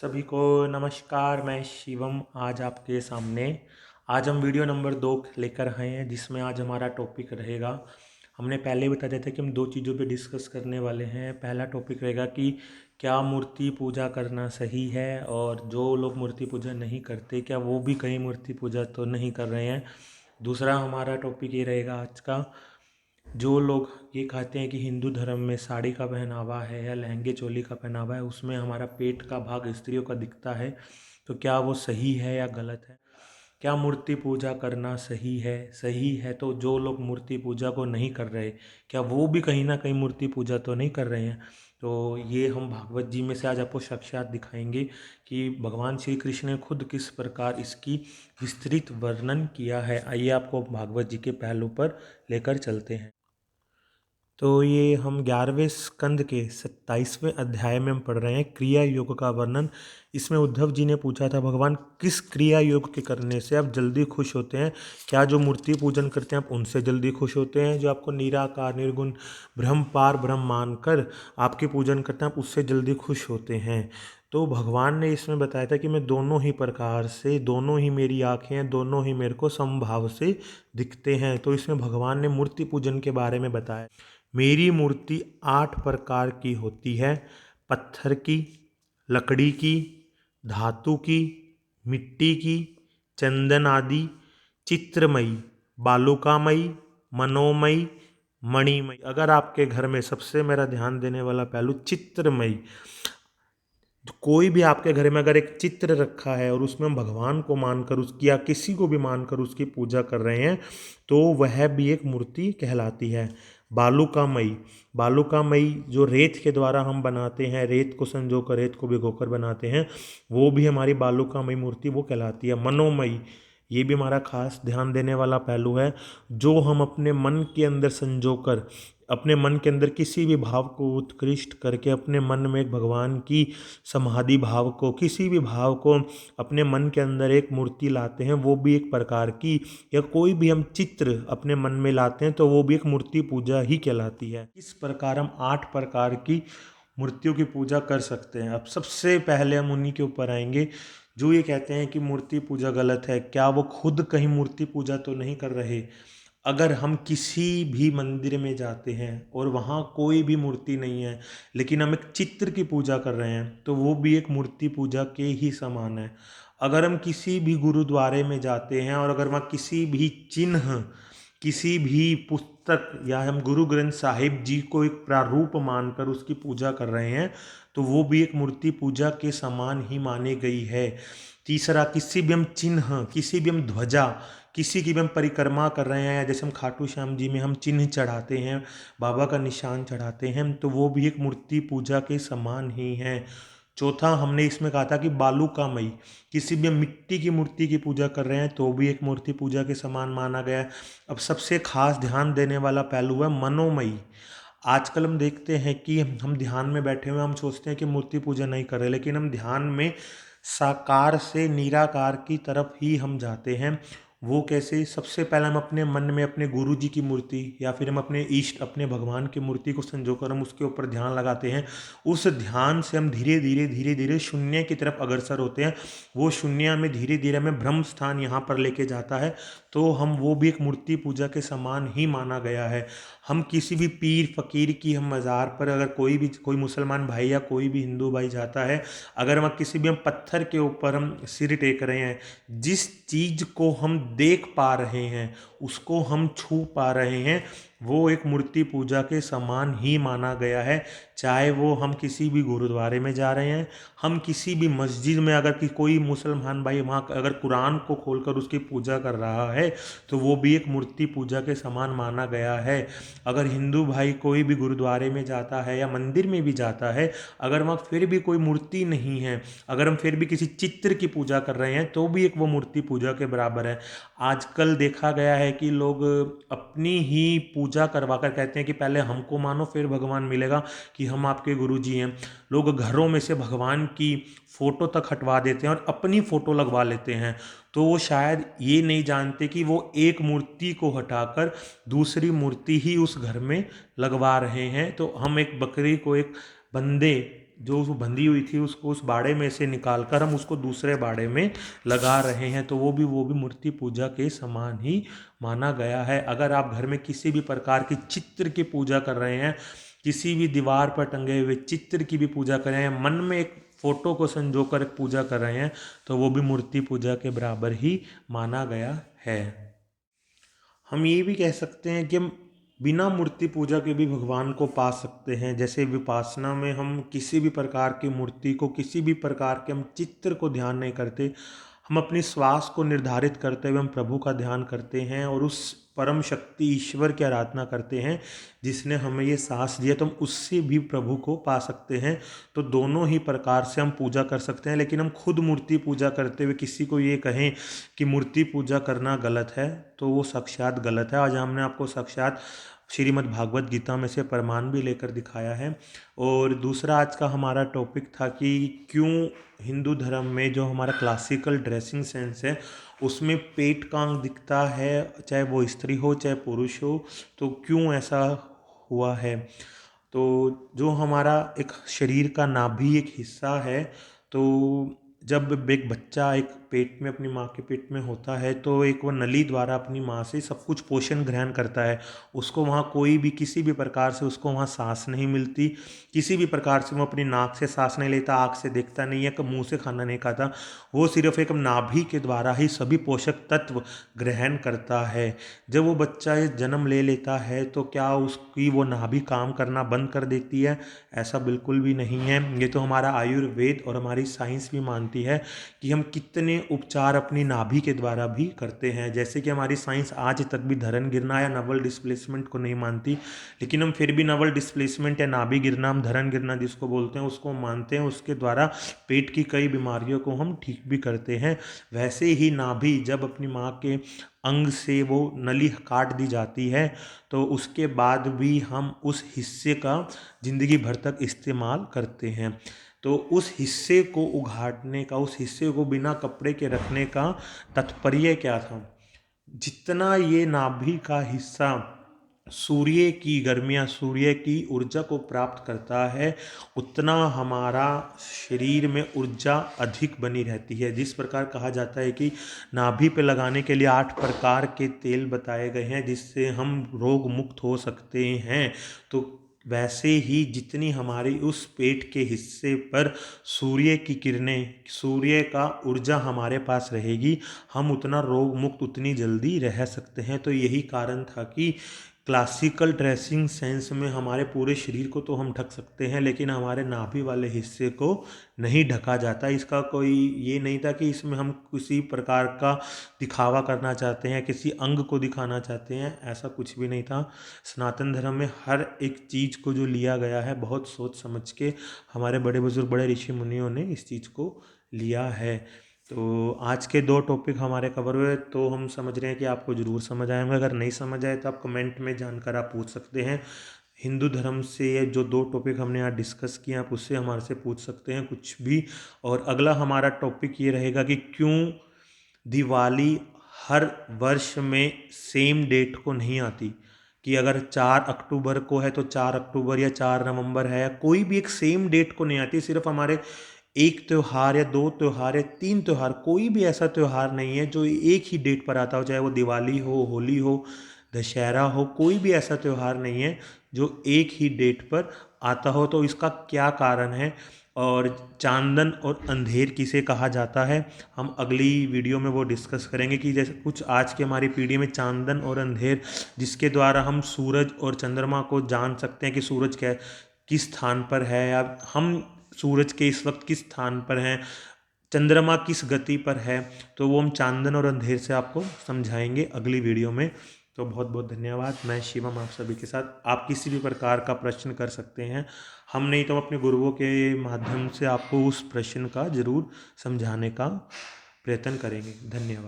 सभी को नमस्कार। मैं शिवम आज आपके सामने आज हम वीडियो नंबर 2 लेकर आए हैं, जिसमें आज हमारा टॉपिक रहेगा। हमने पहले ही बता दिया था कि हम दो चीज़ों पे डिस्कस करने वाले हैं। पहला टॉपिक रहेगा कि क्या मूर्ति पूजा करना सही है, और जो लोग मूर्ति पूजा नहीं करते क्या वो भी कहीं मूर्ति पूजा तो नहीं कर रहे हैं। दूसरा हमारा टॉपिक ये रहेगा आज का, जो लोग ये कहते हैं कि हिंदू धर्म में साड़ी का पहनावा है या लहंगे चोली का पहनावा है, उसमें हमारा पेट का भाग स्त्रियों का दिखता है, तो क्या वो सही है या गलत है। क्या मूर्ति पूजा करना सही है? सही है तो जो लोग मूर्ति पूजा को नहीं कर रहे, क्या वो भी कहीं ना कहीं मूर्ति पूजा तो नहीं कर रहे हैं। तो ये हम भागवत जी में से आज आपको साक्षात दिखाएंगे कि भगवान श्री कृष्ण ने खुद किस प्रकार इसकी विस्तृत वर्णन किया है। आइए आपको भागवत जी के पहलू पर लेकर चलते हैं। तो ये हम 11वें स्कंद के 27वें अध्याय में हम पढ़ रहे हैं क्रिया योग का वर्णन। इसमें उद्धव जी ने पूछा था, भगवान किस क्रिया योग के करने से आप जल्दी खुश होते हैं? क्या जो मूर्ति पूजन करते हैं आप उनसे जल्दी खुश होते हैं? जो आपको निराकार निर्गुण ब्रह्म पार ब्रह्म मानकर आपके पूजन करते हैं आप उससे जल्दी खुश होते हैं? तो भगवान ने इसमें बताया था कि मैं दोनों ही प्रकार से, दोनों ही मेरी आँखें हैं, दोनों ही मेरे को समभाव से दिखते हैं। तो इसमें भगवान ने मूर्ति पूजन के बारे में बताया। मेरी मूर्ति 8 प्रकार की होती है। पत्थर की, लकड़ी की, धातु की, मिट्टी की, चंदन आदि, चित्रमयी, बालुकामयी, मनोमयी, मणिमयी। अगर आपके घर में सबसे मेरा ध्यान देने वाला पहलू चित्रमयी, तो कोई भी आपके घर में अगर एक चित्र रखा है और उसमें हम भगवान को मानकर उसकी या किसी को भी मानकर उसकी पूजा कर रहे हैं, तो वह भी एक मूर्ति कहलाती है। बालुकामयी, बालुकामयी जो रेत के द्वारा हम बनाते हैं, रेत को संजोकर रेत को भिगोकर बनाते हैं, वो भी हमारी बालुकामयी मूर्ति वो कहलाती है। मनोमयी, ये भी हमारा खास ध्यान देने वाला पहलू है। जो हम अपने मन के अंदर संजोकर, अपने मन के अंदर किसी भी भाव को उत्कृष्ट करके, अपने मन में एक भगवान की समाधि भाव को, किसी भी भाव को अपने मन के अंदर एक मूर्ति लाते हैं, वो भी एक प्रकार की, या कोई भी हम चित्र अपने मन में लाते हैं तो वो भी एक मूर्ति पूजा ही कहलाती है। इस प्रकार हम 8 प्रकार की मूर्तियों की पूजा कर सकते हैं। अब सबसे पहले हम उन्हीं के ऊपर आएंगे जो ये कहते हैं कि मूर्ति पूजा गलत है। क्या वो खुद कहीं मूर्ति पूजा तो नहीं कर रहे? अगर हम किसी भी मंदिर में जाते हैं और वहाँ कोई भी मूर्ति नहीं है, लेकिन हम एक चित्र की पूजा कर रहे हैं, तो वो भी एक मूर्ति पूजा के ही समान है। अगर हम किसी भी गुरुद्वारे में जाते हैं और अगर वहाँ किसी भी चिन्ह, किसी भी पुस्तक या हम गुरु ग्रंथ साहिब जी को एक प्रारूप मानकर उसकी पूजा कर रहे हैं, तो वो भी एक मूर्ति पूजा के समान ही मानी गई है। तीसरा, किसी भी हम चिन्ह, किसी भी हम ध्वजा, किसी की भी हम परिक्रमा कर रहे हैं, जैसे हम खाटू श्याम जी में हम चिन्ह चढ़ाते हैं, बाबा का निशान चढ़ाते हैं, तो वो भी एक मूर्ति पूजा के समान ही है। चौथा, हमने इसमें कहा था कि बालुकामयी, किसी भी हम मिट्टी की मूर्ति की पूजा कर रहे हैं तो भी एक मूर्ति पूजा के समान माना गया है। अब सबसे खास ध्यान देने वाला पहलू है मनोमयी। आजकल हम देखते हैं कि हम ध्यान में बैठे हुए हम सोचते हैं कि मूर्ति पूजा नहीं कर रहे, लेकिन हम ध्यान में साकार से निराकार की तरफ ही हम जाते हैं। वो कैसे? सबसे पहले हम अपने मन में अपने गुरु जी की मूर्ति या फिर हम अपने इष्ट, अपने भगवान की मूर्ति को संजोकर हम उसके ऊपर ध्यान लगाते हैं। उस ध्यान से हम धीरे धीरे शून्य की तरफ अग्रसर होते हैं। वो शून्य हमें धीरे धीरे हमें ब्रह्म स्थान यहाँ पर लेके जाता है, तो हम वो भी एक मूर्ति पूजा के समान ही माना गया है। हम किसी भी पीर फकीर की हम मज़ार पर अगर कोई मुसलमान भाई या कोई भी हिंदू भाई जाता है, अगर वहाँ किसी भी हम पत्थर के ऊपर हम सिर टेक रहे हैं, जिस चीज़ को हम देख पा रहे हैं, उसको हम छू पा रहे हैं, वो एक मूर्ति पूजा के समान ही माना गया है। चाहे वो हम किसी भी गुरुद्वारे में जा रहे हैं, हम किसी भी मस्जिद में अगर कोई मुसलमान भाई वहाँ अगर कुरान को खोलकर उसकी पूजा कर रहा है, तो वो भी एक मूर्ति पूजा के समान माना गया है। अगर हिंदू भाई कोई भी गुरुद्वारे में जाता है या मंदिर में भी जाता है, अगर वहाँ फिर भी कोई मूर्ति नहीं है, अगर हम फिर भी किसी चित्र की पूजा कर रहे हैं, तो भी एक वो मूर्ति पूजा के बराबर है। आजकल देखा गया है कि लोग अपनी ही पूजा करवा कर कहते हैं कि पहले हमको मानो फिर भगवान मिलेगा, कि हम आपके गुरुजी हैं। लोग घरों में से भगवान की फ़ोटो तक हटवा देते हैं और अपनी फ़ोटो लगवा लेते हैं। तो वो शायद ये नहीं जानते कि वो एक मूर्ति को हटाकर दूसरी मूर्ति ही उस घर में लगवा रहे हैं। तो हम एक बकरी को एक बंदे जो वो बंधी हुई थी उसको उस बाड़े में से निकाल कर हम उसको दूसरे बाड़े में लगा रहे हैं, तो वो भी मूर्ति पूजा के समान ही माना गया है। अगर आप घर में किसी भी प्रकार की चित्र की पूजा कर रहे हैं, किसी भी दीवार पर टंगे हुए चित्र की भी पूजा कर रहे हैं, मन में एक फोटो को संजो कर पूजा कर रहे हैं, तो वो भी मूर्ति पूजा के बराबर ही माना गया है। हम ये भी कह सकते हैं कि हम बिना मूर्ति पूजा के भी भगवान को पा सकते हैं। जैसे विपासना में हम किसी भी प्रकार की मूर्ति को, किसी भी प्रकार के हम चित्र को ध्यान नहीं करते, हम अपनी श्वास को निर्धारित करते हुए हम प्रभु का ध्यान करते हैं और उस परम शक्ति ईश्वर की आराधना करते हैं जिसने हमें ये सांस दिया, तो हम उससे भी प्रभु को पा सकते हैं। तो दोनों ही प्रकार से हम पूजा कर सकते हैं, लेकिन हम खुद मूर्ति पूजा करते हुए किसी को ये कहें कि मूर्ति पूजा करना गलत है, तो वो साक्षात गलत है। आज हमने आपको साक्षात श्रीमद् भागवत गीता में से प्रमाण भी लेकर दिखाया है। और दूसरा आज का हमारा टॉपिक था कि क्यों हिंदू धर्म में जो हमारा क्लासिकल ड्रेसिंग सेंस है उसमें पेट का अंग दिखता है, चाहे वो स्त्री हो चाहे पुरुष हो, तो क्यों ऐसा हुआ है। तो जो हमारा एक शरीर का नाभि एक हिस्सा है, तो जब एक बच्चा एक पेट में, अपनी माँ के पेट में होता है, तो एक वो नली द्वारा अपनी माँ से सब कुछ पोषण ग्रहण करता है। उसको वहाँ कोई भी किसी भी प्रकार से उसको वहाँ सांस नहीं मिलती, किसी भी प्रकार से वो अपनी नाक से सांस नहीं लेता, आँख से देखता नहीं है, मुंह से खाना नहीं खाता। वो सिर्फ एक नाभि के द्वारा ही सभी पोषक तत्व ग्रहण करता है। जब वो बच्चा ये जन्म ले लेता है तो क्या उसकी वो नाभि काम करना बंद कर देती है? ऐसा बिल्कुल भी नहीं है। ये तो हमारा आयुर्वेद और हमारी साइंस भी मानती है कि हम कितने उपचार अपनी नाभि के द्वारा भी करते हैं। जैसे कि हमारी साइंस आज तक भी धरण गिरना या नवल डिस्प्लेसमेंट को नहीं मानती, लेकिन हम फिर भी नवल डिस्प्लेसमेंट या नाभि गिरना, हम धरण गिरना जिसको बोलते हैं, उसको मानते हैं। उसके द्वारा पेट की कई बीमारियों को हम ठीक भी करते हैं। वैसे ही नाभि जब अपनी माँ के अंग से वो नली काट दी जाती है, तो उसके बाद भी हम उस हिस्से का ज़िंदगी भर तक इस्तेमाल करते हैं। तो उस हिस्से को उघाड़ने का, उस हिस्से को बिना कपड़े के रखने का तात्पर्य क्या था? जितना ये नाभि का हिस्सा सूर्य की गर्मियाँ, सूर्य की ऊर्जा को प्राप्त करता है, उतना हमारा शरीर में ऊर्जा अधिक बनी रहती है। जिस प्रकार कहा जाता है कि नाभि पे लगाने के लिए 8 प्रकार के तेल बताए गए हैं जिससे हम रोग मुक्त हो सकते हैं, तो वैसे ही जितनी हमारी उस पेट के हिस्से पर सूर्य की किरणें, सूर्य का ऊर्जा हमारे पास रहेगी, हम उतना रोग मुक्त उतनी जल्दी रह सकते हैं। तो यही कारण था कि क्लासिकल ड्रेसिंग सेंस में हमारे पूरे शरीर को तो हम ढक सकते हैं, लेकिन हमारे नाभि वाले हिस्से को नहीं ढका जाता। इसका कोई ये नहीं था कि इसमें हम किसी प्रकार का दिखावा करना चाहते हैं, किसी अंग को दिखाना चाहते हैं, ऐसा कुछ भी नहीं था। सनातन धर्म में हर एक चीज़ को जो लिया गया है, बहुत सोच समझ के हमारे बड़े बुजुर्ग, बड़े ऋषि मुनियों ने इस चीज़ को लिया है। तो आज के 2 टॉपिक हमारे कवर हुए, तो हम समझ रहे हैं कि आपको ज़रूर समझ आए होंगे। अगर नहीं समझ आए तो आप कमेंट में जानकर आप पूछ सकते हैं। हिंदू धर्म से जो 2 टॉपिक हमने आज डिस्कस किए, आप उससे हमारे से पूछ सकते हैं कुछ भी। और अगला हमारा टॉपिक ये रहेगा कि क्यों दिवाली हर वर्ष में सेम डेट को नहीं आती। कि अगर 4 अक्टूबर को है तो 4 अक्टूबर या 4 नवंबर है, कोई भी एक सेम डेट को नहीं आती। सिर्फ हमारे एक त्यौहार या 2 त्यौहार या 3 त्यौहार, कोई भी ऐसा त्यौहार नहीं है जो एक ही डेट पर आता हो, चाहे वो दिवाली हो, होली हो, दशहरा हो, कोई भी ऐसा त्यौहार नहीं है जो एक ही डेट पर आता हो। तो इसका क्या कारण है और चांदन और अंधेर किसे कहा जाता है, हम अगली वीडियो में वो डिस्कस करेंगे। कि जैसे कुछ आज की हमारी पीढ़ी में चांदन और अंधेर, जिसके द्वारा हम सूरज और चंद्रमा को जान सकते हैं कि सूरज किस स्थान पर है, या हम सूरज के इस वक्त किस स्थान पर हैं, चंद्रमा किस गति पर है, तो वो हम चांदन और अंधेर से आपको समझाएंगे अगली वीडियो में। तो बहुत बहुत धन्यवाद। मैं शिवम आप सभी के साथ। आप किसी भी प्रकार का प्रश्न कर सकते हैं, हम नहीं तो अपने गुरुओं के माध्यम से आपको उस प्रश्न का ज़रूर समझाने का प्रयत्न करेंगे। धन्यवाद।